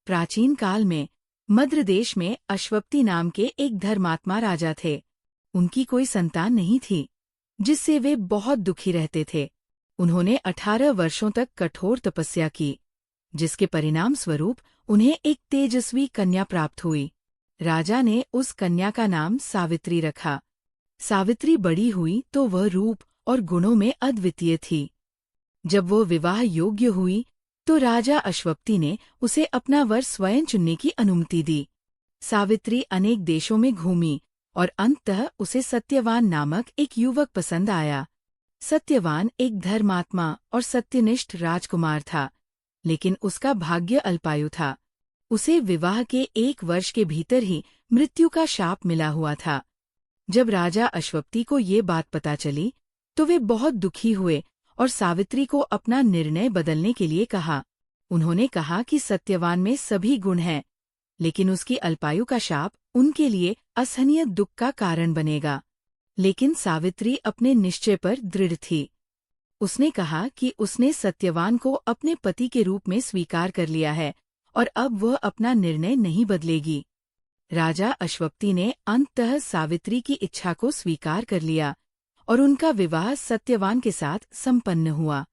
प्राचीन काल में मद्र देश में अश्वपति नाम के एक धर्मात्मा राजा थे। उनकी कोई संतान नहीं थी, जिससे वे बहुत दुखी रहते थे। उन्होंने 18 वर्षों तक कठोर तपस्या की, जिसके परिणाम स्वरूप उन्हें एक तेजस्वी कन्या प्राप्त हुई। राजा ने उस कन्या का नाम सावित्री रखा। सावित्री बड़ी हुई तो वह रूप और गुणों में अद्वितीय थी। जब वो विवाह योग्य हुई तो राजा अश्वपति ने उसे अपना वर स्वयं चुनने की अनुमति दी। सावित्री अनेक देशों में घूमी और अंततः उसे सत्यवान नामक एक युवक पसंद आया। सत्यवान एक धर्मात्मा और सत्यनिष्ठ राजकुमार था, लेकिन उसका भाग्य अल्पायु था। उसे विवाह के 1 वर्ष के भीतर ही मृत्यु का शाप मिला हुआ था। जब राजा अश्वपति को ये बात पता चली तो वे बहुत दुखी हुए और सावित्री को अपना निर्णय बदलने के लिए कहा। उन्होंने कहा कि सत्यवान में सभी गुण हैं, लेकिन उसकी अल्पायु का शाप उनके लिए असहनीय दुख का कारण बनेगा। लेकिन सावित्री अपने निश्चय पर दृढ़ थी। उसने कहा कि उसने सत्यवान को अपने पति के रूप में स्वीकार कर लिया है और अब वह अपना निर्णय नहीं बदलेगी। राजा अश्वपति ने अंततः सावित्री की इच्छा को स्वीकार कर लिया और उनका विवाह सत्यवान के साथ संपन्न हुआ।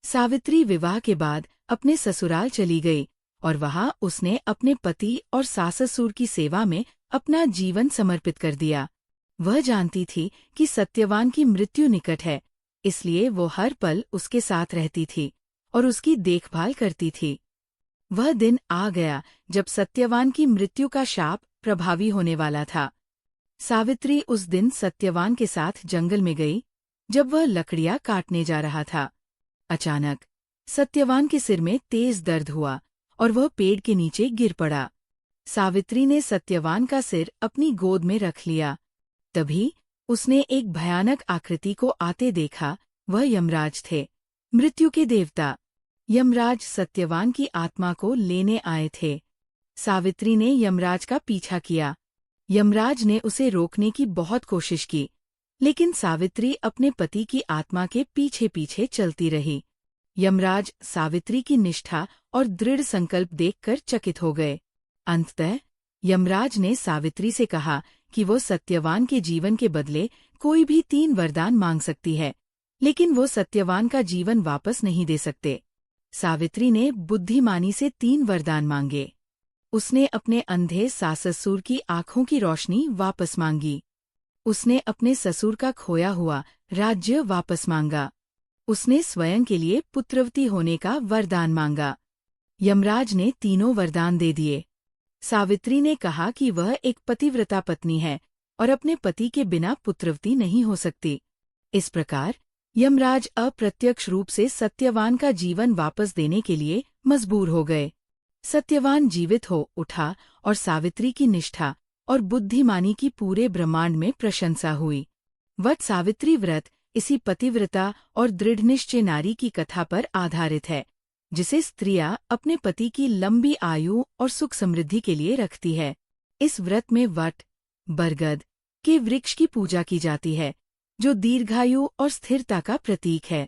सावित्री विवाह के बाद अपने ससुराल चली गई और वहां उसने अपने पति और सास-ससुर की सेवा में अपना जीवन समर्पित कर दिया। वह जानती थी कि सत्यवान की मृत्यु निकट है, इसलिए वो हर पल उसके साथ रहती थी और उसकी देखभाल करती थी। वह दिन आ गया जब सत्यवान की मृत्यु का शाप प्रभावी होने वाला था। सावित्री उस दिन सत्यवान के साथ जंगल में गई जब वह लकड़ियां काटने जा रहा था। अचानक सत्यवान के सिर में तेज दर्द हुआ और वह पेड़ के नीचे गिर पड़ा। सावित्री ने सत्यवान का सिर अपनी गोद में रख लिया। तभी उसने एक भयानक आकृति को आते देखा। वह यमराज थे, मृत्यु के देवता। यमराज सत्यवान की आत्मा को लेने आए थे। सावित्री ने यमराज का पीछा किया। यमराज ने उसे रोकने की बहुत कोशिश की, लेकिन सावित्री अपने पति की आत्मा के पीछे पीछे चलती रही। यमराज सावित्री की निष्ठा और दृढ़ संकल्प देखकर चकित हो गए। अंततः यमराज ने सावित्री से कहा कि वो सत्यवान के जीवन के बदले कोई भी 3 वरदान मांग सकती है, लेकिन वो सत्यवान का जीवन वापस नहीं दे सकते। सावित्री ने बुद्धिमानी से 3 वरदान मांगे। उसने अपने अंधे सास-ससुर की आंखों की रोशनी वापस मांगी। उसने अपने ससुर का खोया हुआ राज्य वापस मांगा। उसने स्वयं के लिए पुत्रवती होने का वरदान मांगा। यमराज ने तीनों वरदान दे दिए। सावित्री ने कहा कि वह एक पतिव्रता पत्नी है और अपने पति के बिना पुत्रवती नहीं हो सकती। इस प्रकार यमराज अप्रत्यक्ष रूप से सत्यवान का जीवन वापस देने के लिए मजबूर हो गए। सत्यवान जीवित हो उठा और सावित्री की निष्ठा और बुद्धिमानी की पूरे ब्रह्मांड में प्रशंसा हुई। वट सावित्री व्रत इसी पतिव्रता और दृढ़निश्चय नारी की कथा पर आधारित है, जिसे स्त्रियां अपने पति की लंबी आयु और सुख समृद्धि के लिए रखती है। इस व्रत में वट, बरगद के वृक्ष की पूजा की जाती है, जो दीर्घायु और स्थिरता का प्रतीक है।